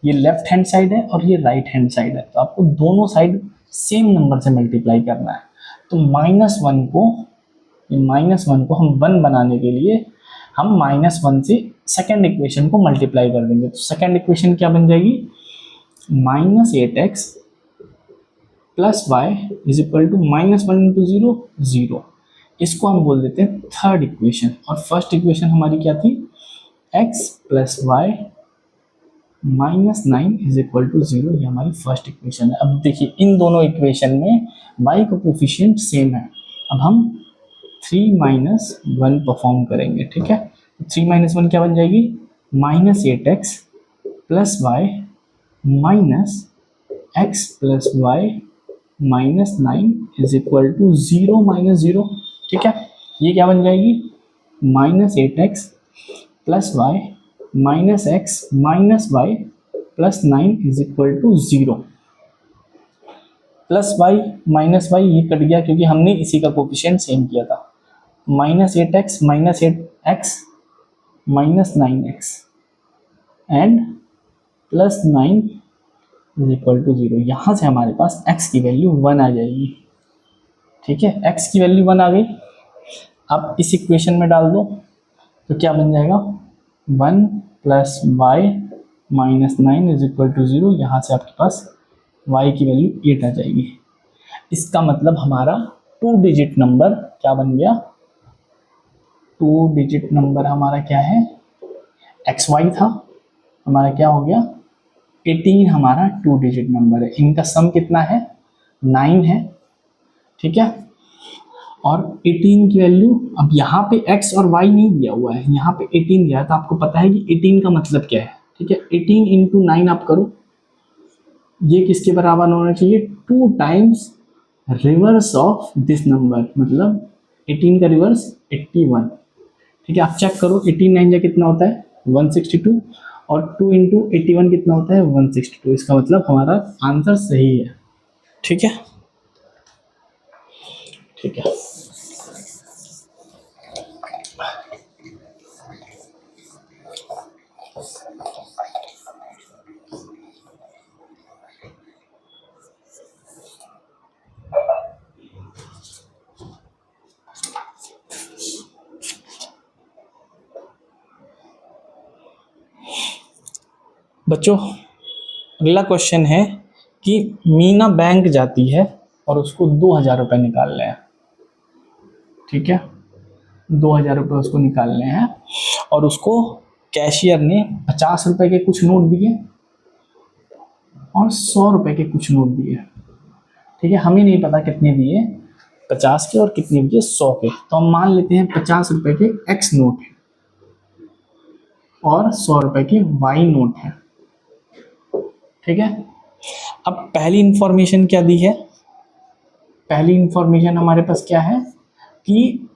ये लेफ्ट हैंड साइड है और ये राइट हैंड साइड है, तो आपको दोनों साइड सेम नंबर से मल्टीप्लाई करना है। तो -1 को हम 1 बनाने के लिए हम -1 से सेकेंड इक्वेशन को मल्टीप्लाई कर देंगे। तो सेकेंड इक्वेशन क्या बन जाएगी -8x plus y is equal to -1 into 0 0। इसको हम बोल देते हैं थर्ड इक्वेशन। और फर्स्ट इक्वेशन हमारी क्या थी x plus y -9 is equal to 0। ये हमारी फर्स्ट इक्वेशन है। अब देखिए इन दोनों इक्वेशन में y का कोफिशिएंट सेम है। अब हम 3 - 1 परफॉर्म करेंगे। ठीक है, 3 - 1 क्या बन जाएगी -8x plus y -x plus y -9 is equal to 0 -0। ठीक है, ये क्या बन जाएगी -8x plus y -x minus Y plus 9 is equal to 0। Plus y minus y ये कट गया क्योंकि हमने इसी का कोफिशिएंट सेम किया था। -8x -8x -9x and plus 9 is equal to 0। यहाँ से हमारे पास x की वैल्यू 1 आ जाएगी। ठीक है, x की वैल्यू 1 आ गई। अब इस इक्वेशन में डाल दो तो क्या बन जाएगा 1 plus y -9 is equal to 0। यहाँ से आपके पास y की वैल्यू 8 आ जाएगी। इसका मतलब हमारा 2 डिजिट नंबर क्या बन गया 2 डिजिट नंबर हमारा क्या है xy था, हमारा क्या हो गया 18 हमारा 2 डिजिट नंबर है। इनका सम कितना है 9 है। ठीक है, और 18 की वैल्यू, अब यहाँ पे x और y नहीं दिया हुआ है, यहाँ पे 18 दिया है, तो आपको पता है कि 18 का मतलब क्या है। ठीक है, 18 इंटू 9 आप करो, ये किसके बराबर होना चाहिए 2 times reverse of this number, मतलब 18 का रिवर्स 81। ठीक है, आप चेक करो 18 9 जा कितना होता है 162 और 2 इंटू 81 कितना होता है 162। इसका मतलब हमारा आंसर सही है। ठीक है, ठीक है। बच्चों अगला क्वेश्चन है कि मीना बैंक जाती है और उसको 2000 रुपये निकालने हैं। ठीक है, 2000 रुपये उसको निकालने हैं और उसको कैशियर ने 50 रुपये के कुछ नोट दिए और 100 रुपये के कुछ नोट दिए। ठीक है, हमें नहीं पता कितने दिए 50 के और कितने दिए 100 के, तो हम मान लेते हैं 50 रुपये के x नोट है और 100 रुपये के y नोट है। ठीक है, अब पहली इंफॉर्मेशन क्या दी है, पहली इंफॉर्मेशन हमारे पास क्या है कि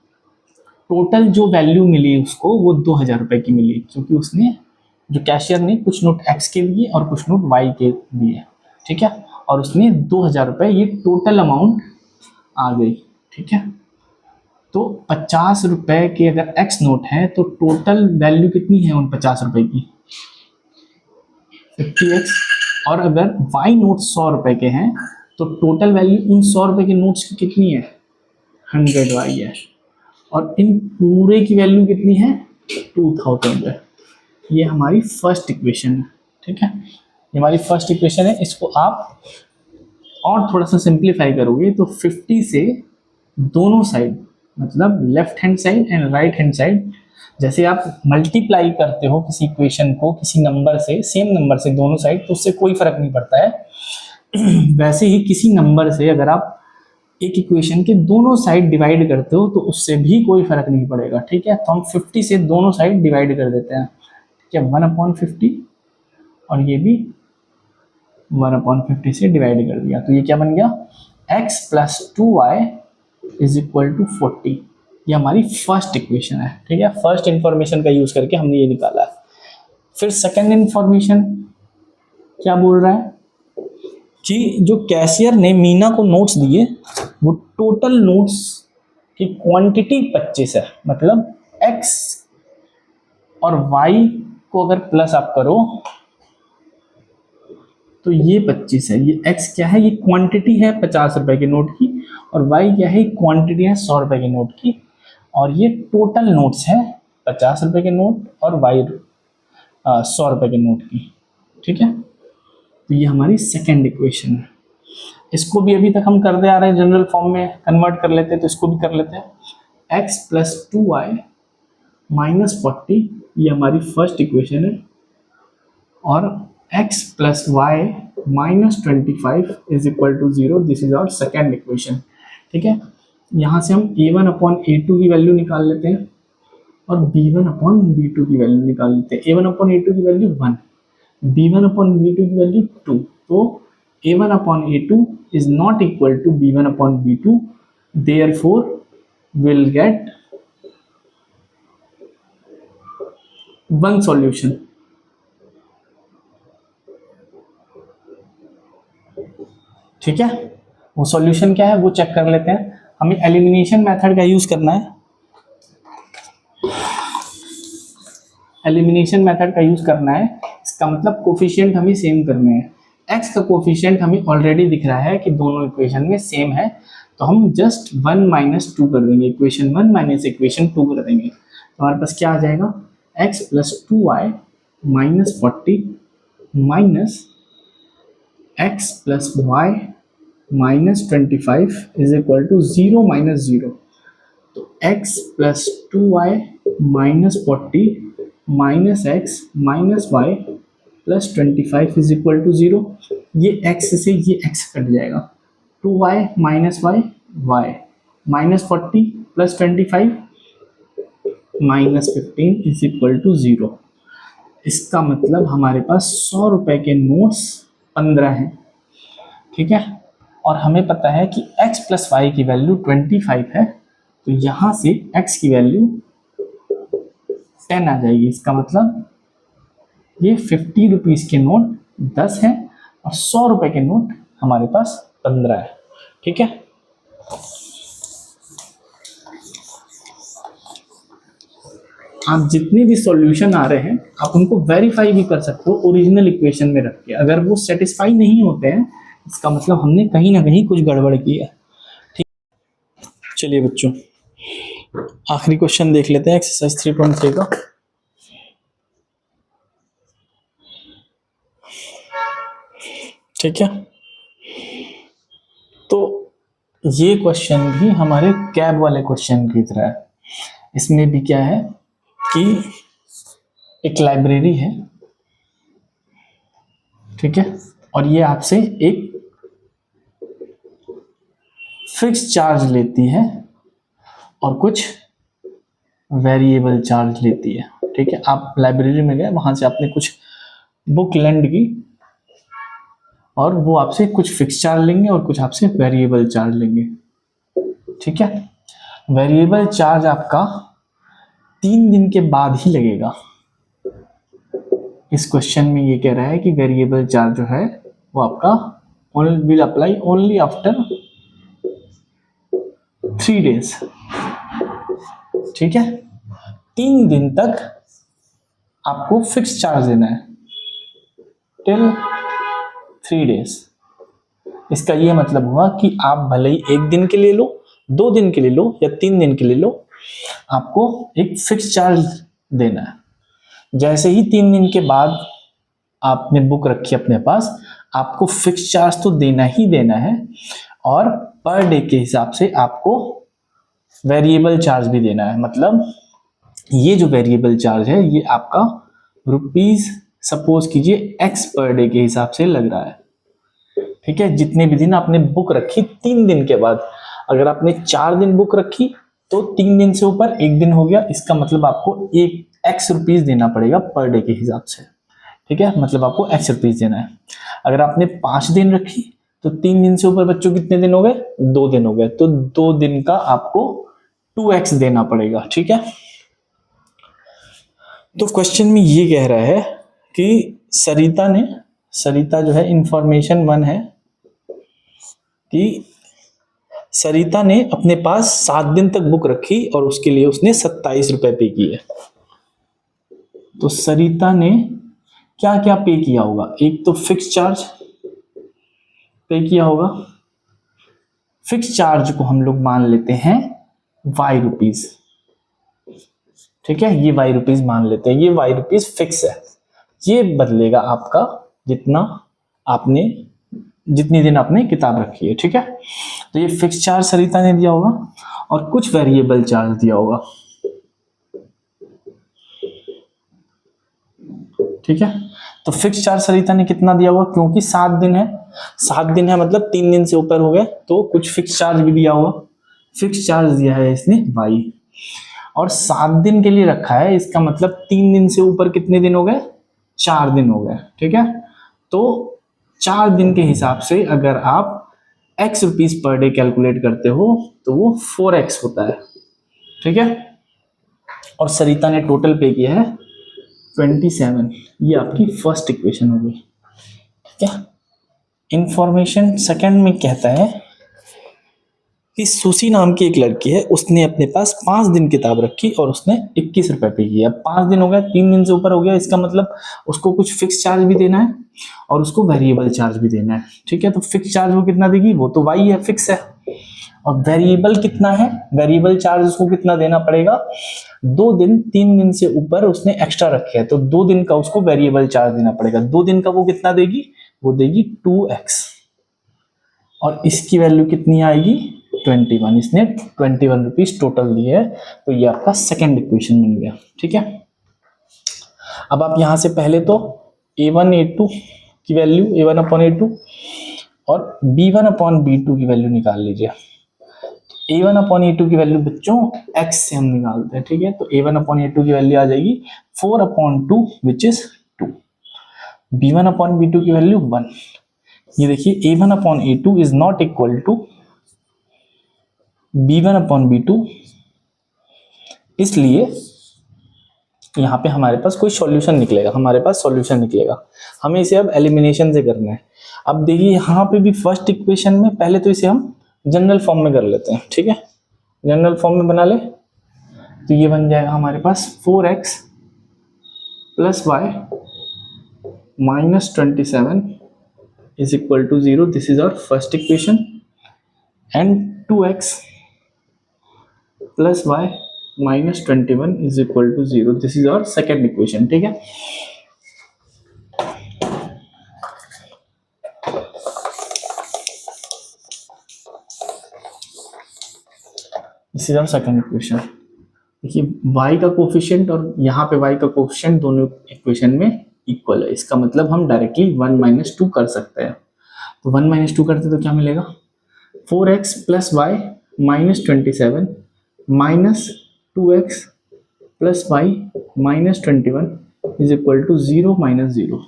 टोटल जो वैल्यू मिली उसको वो 2000 रुपये की मिली, क्योंकि उसने जो कैशियर ने कुछ नोट x के दिए और कुछ नोट y के दिए। ठीक है, और उसने 2000 रुपये ये टोटल अमाउंट आ गई। ठीक है, तो 50 रुपये के अगर x नोट है तो टोटल वैल्यू कितनी है उन 50 रुपये की 50x, और अगर y नोट 100 रुपये के हैं तो टोटल वैल्यू उन 100 रुपए के नोट्स की कितनी है, 100y है, और इन पूरे की वैल्यू कितनी है, 2000 है। ये हमारी फर्स्ट इक्वेशन है, ठीक है, ये हमारी फर्स्ट इक्वेशन है। इसको आप और थोड़ा सा सिंप्लीफाई करोगे तो 50 से दोनों साइड, मतलब left hand side and right hand side, जैसे आप मल्टीप्लाई करते हो किसी इक्वेशन को किसी नंबर से, सेम नंबर से दोनों साइड, तो उससे कोई फर्क नहीं पड़ता है। वैसे ही किसी नंबर से अगर आप एक इक्वेशन के दोनों साइड डिवाइड करते हो तो उससे भी कोई फर्क नहीं पड़ेगा, ठीक है। तो हम 50 से दोनों साइड डिवाइड कर देते हैं, ठीक है, 1/50, और ये भी 1/50 से डिवाइड कर दिया, तो ये क्या बन गया, x + 2y = 40। ये हमारी फर्स्ट इक्वेशन है, ठीक है, फर्स्ट इंफॉर्मेशन का यूज करके हमने ये निकाला है। फिर सेकंड इंफॉर्मेशन क्या बोल रहा है कि जो कैशियर ने मीना को नोट्स दिए वो टोटल नोट्स की क्वांटिटी 25 है, मतलब x और y को अगर प्लस आप करो तो ये 25 है। ये x क्या है, ये क्वांटिटी है 50 रुपए के नोट की, और y क्या है, क्वांटिटी है 100 रुपए के नोट की, और ये टोटल नोट्स है 50 रुपए के नोट और y 100 रुपए के नोट की, ठीक है। तो ये हमारी सेकेंड इक्वेशन है। इसको भी अभी तक हम करते आ रहे हैं, जनरल फॉर्म में कन्वर्ट कर लेते हैं, तो इसको भी कर लेते हैं। x + 2y - 40, ये हमारी फर्स्ट इक्वेशन है, और x + y - 25 = 0, this is our second equation, ठीक है। यहाँ से हम a1/a2 की वैल्यू निकाल लेते हैं और b1/b2 की वैल्यू निकाल लेते हैं। a1/a2 की वैल्यू 1, b1/b2 की वैल्यू 2, तो a1/a2 is not equal to b1/b2, therefore we'll get one solution, ठीक है। वो सॉल्यूशन क्या है वो चेक कर लेते हैं। हमें एलिमिनेशन मेथड का यूज करना है, एलिमिनेशन मेथड का यूज करना है। इसका मतलब कोफिशिएंट हमें सेम करने हैं। x का कोफिशिएंट हमें ऑलरेडी दिख रहा है कि दोनों इक्वेशन में सेम है, तो हम जस्ट 1 - 2 कर देंगे, इक्वेशन 1 - इक्वेशन 2 कर देंगे, तो हमारे पास क्या आ जाएगा, x + 2y - 40 minus x + y - 25 = 0 - 0, तो x + 2y - 40 minus x minus y + 25 = 0। ये x से ये x कट जाएगा, 2y - y y -40 + 25 -15 = 0। इसका मतलब हमारे पास 100 रुपए के नोट्स 15 हैं, ठीक है। और हमें पता है कि x + y की वैल्यू 25 है, तो यहाँ से x की वैल्यू 10 आ जाएगी। इसका मतलब ये 50 रुपीज़ के नोट 10 हैं और 100 रुपए के नोट हमारे पास 15 है, ठीक है। आप जितने भी सॉल्यूशन आ रहे हैं आप उनको वेरीफाई भी कर सकते हो ओरिजिनल इक्वेशन में रख के। अगर वो सेटिस्फाई नहीं होते हैं इसका मतलब हमने कहीं ना कहीं कुछ गड़बड़ की है, ठीक। चलिए बच्चों आखिरी क्वेश्चन देख लेते हैं एक्सरसाइज 3.3 का। ठीक है, तो ये क्वेश्चन भी हमारे कैब वाले क्वेश्चन की तरह है। इसमें भी क्या है कि एक लाइब्रेरी है, ठीक है, और ये आपसे एक फिक्स चार्ज लेती है और कुछ वेरिएबल चार्ज लेती है, ठीक है। आप लाइब्रेरी में गए, वहां से आपने कुछ बुक लेंड की और वो आपसे कुछ फिक्स चार्ज लेंगे और कुछ आपसे वेरिएबल चार्ज लेंगे, ठीक है। वेरिएबल चार्ज आपका 3 दिन के बाद ही लगेगा। इस क्वेश्चन में ये कह रहा है कि वेरिएबल चार्ज जो है वो आपका will apply only after 3 days, ठीक है। 3 दिन तक आपको फिक्स चार्ज देना है टिल 3 डेज। इसका ये मतलब हुआ कि आप भले ही 1 दिन के लिए लो, 2 दिन के लिए लो या 3 दिन के लिए लो, आपको एक फिक्स चार्ज देना है। जैसे ही 3 दिन के बाद आपने बुक रखी अपने पास, आपको फिक्स चार्ज तो देना ही देना है, और पर डे के हिसाब से आपको वेरिएबल चार्ज भी देना है। मतलब ये जो वेरिएबल चार्ज है ये आपका रुपीज, सपोज कीजिए एक्स पर डे के हिसाब से लग रहा है, ठीक है। जितने भी दिन आपने बुक रखी 3 दिन के बाद, अगर आपने 4 दिन बुक रखी तो 3 दिन से ऊपर 1 दिन हो गया, इसका मतलब आपको एक एक्स रुपीज देना पड़ेगा पर डे के हिसाब से, ठीक है। मतलब आपको एक्स रुपीज देना है। अगर आपने 5 दिन रखी तो 3 दिन से ऊपर बच्चों कितने दिन हो गए, 2 दिन हो गए, तो 2 दिन का आपको 2x देना पड़ेगा, ठीक है। तो क्वेश्चन में ये कह रहा है कि सरिता जो है, इंफॉर्मेशन 1 है कि सरिता ने अपने पास 7 दिन तक बुक रखी और उसके लिए उसने 27 रुपए पे किए। तो सरिता ने क्या क्या पे किया होगा, एक तो फिक्स चार्ज पे किया होगा। फिक्स चार्ज को हम लोग मान लेते हैं वाई रुपीज, ठीक है। ये वाई रुपीज मान लेते हैं, ये वाई रुपीज फिक्स है, ये बदलेगा आपका जितनी दिन आपने किताब रखी है, ठीक है। तो ये फिक्स चार्ज सरिता ने दिया होगा और कुछ वेरिएबल चार्ज दिया होगा, ठीक है। तो फिक्स चार्ज सरिता ने कितना दिया होगा, क्योंकि 7 दिन है, 7 दिन है मतलब 3 दिन से ऊपर हो गए, तो कुछ फिक्स चार्ज भी दिया होगा। फिक्स चार्ज दिया है इसने वाई, और 7 दिन के लिए रखा है, इसका मतलब 3 दिन से ऊपर कितने दिन हो गए, 4 दिन हो गए, ठीक है। तो 4 दिन के हिसाब से अगर आप x rupees per day calculate करते हो तो वो 4x होता है, ठीक है। और सरिता ने टोटल पे किया है 27, ये आपकी फर्स्ट इक्वेशन होगी, ठीक है। इंफॉर्मेशन सेकंड में कहता है कि सुशी नाम की एक लड़की है, उसने अपने पास 5 दिन किताब रखी और उसने 21 रुपए पे किया। 5 दिन हो गया, 3 दिन से ऊपर हो गया, इसका मतलब उसको कुछ फिक्स चार्ज भी देना है और उसको वेरिएबल चार्ज भी देना है, ठीक है। तो फिक्स चार्ज वो कितना देगी, वो तो वाई है, फिक्स है। और वेरिएबल कितना है, वेरिएबल चार्ज उसको कितना देना पड़ेगा, 2 दिन, 3 दिन से ऊपर उसने एक्स्ट्रा रखे हैं तो 2 दिन का उसको वेरिएबल चार्ज देना पड़ेगा। 2 दिन का वो कितना देगी, वो देगी 2x, और इसकी वैल्यू कितनी आएगी 21। इसने 21 रुपीज टोटल दिए है, तो ये आपका सेकेंड इक्वेशन बन गया, ठीक है। अब आप यहां से पहले तो a1 a2 की वैल्यू, a1 अपॉन a2 और b1 अपॉन b2 की वैल्यू निकाल लीजिए। a1 अपॉन a2 की वैल्यू बच्चों x से हम निकालते हैं, ठीक है। तो a1 अपॉन a2 की वैल्यू आ जाएगी 4 upon 2 which is 2। b1 upon b2 की वैल्यू 1। ये देखिए a1 upon a2 is not equal to b1 upon b2, इसलिए यहाँ पे हमारे पास कोई सॉल्यूशन निकलेगा, हमें इसे अब एलिमिनेशन से करना है। अब देखिए यहाँ पे भी फर्स्ट इक्वेशन में पहले तो इसे हम जनरल फॉर्म में कर लेते हैं, ठीक है। जनरल फॉर्म में बना ले तो ये बन जाएगा हमारे पास 4x plus y minus 27 is equal to 0, this is our first equation, and 2x plus y minus 21 is equal to 0, this is our second equation, ठीक है। This is our second equation. देखिए y का coefficient और यहाँ पे y का coefficient दोनों equation में इक्वल है, इसका मतलब हम डायरेक्टली 1 माइनस 2 कर सकते हैं। तो 1 माइनस 2 करते तो क्या मिलेगा, 4x plus y minus 27 minus 2x plus y minus 21 is equal to 0 minus 0।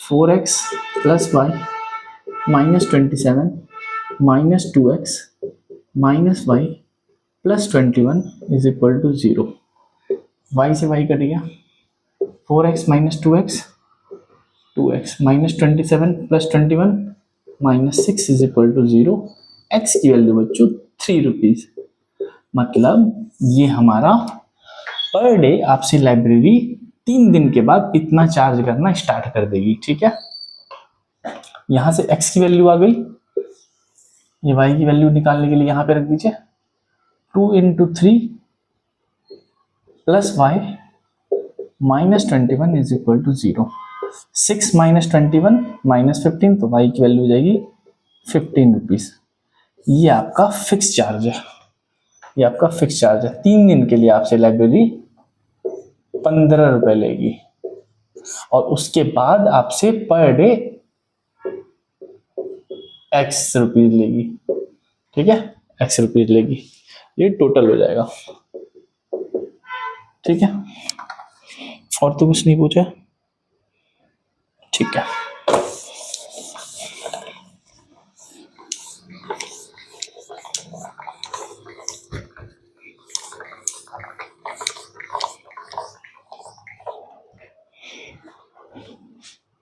4x plus y minus 27 minus 2x minus Y plus 21 is equal to 0। Y से वाई कट गया, 4x minus 2x, 2x minus 27 plus 21 minus 6 is equal to 0। x की value बच्चों 3 rupees. मतलब ये हमारा per day आपसे library 3 दिन के बाद इतना चार्ज करना स्टार्ट कर देगी, ठीक है। यहाँ से x की वैल्यू आ गई, ये y की वैल्यू निकालने के लिए यहाँ पे रख दीजिए 2 into 3 plus y -21 is equal to 0। 6 -21 -15, तो y की वैल्यू हो जाएगी 15 रुपीज। ये आपका फिक्स चार्ज है, ये आपका फिक्स चार्ज है। 3 दिन के लिए आपसे लाइब्रेरी 15 रुपए लेगी और उसके बाद आपसे पर डे x रुपीज लेगी, ठीक है, x रुपीज लेगी। ये टोटल हो जाएगा, ठीक है। और तो कुछ नहीं पूछा, ठीक है।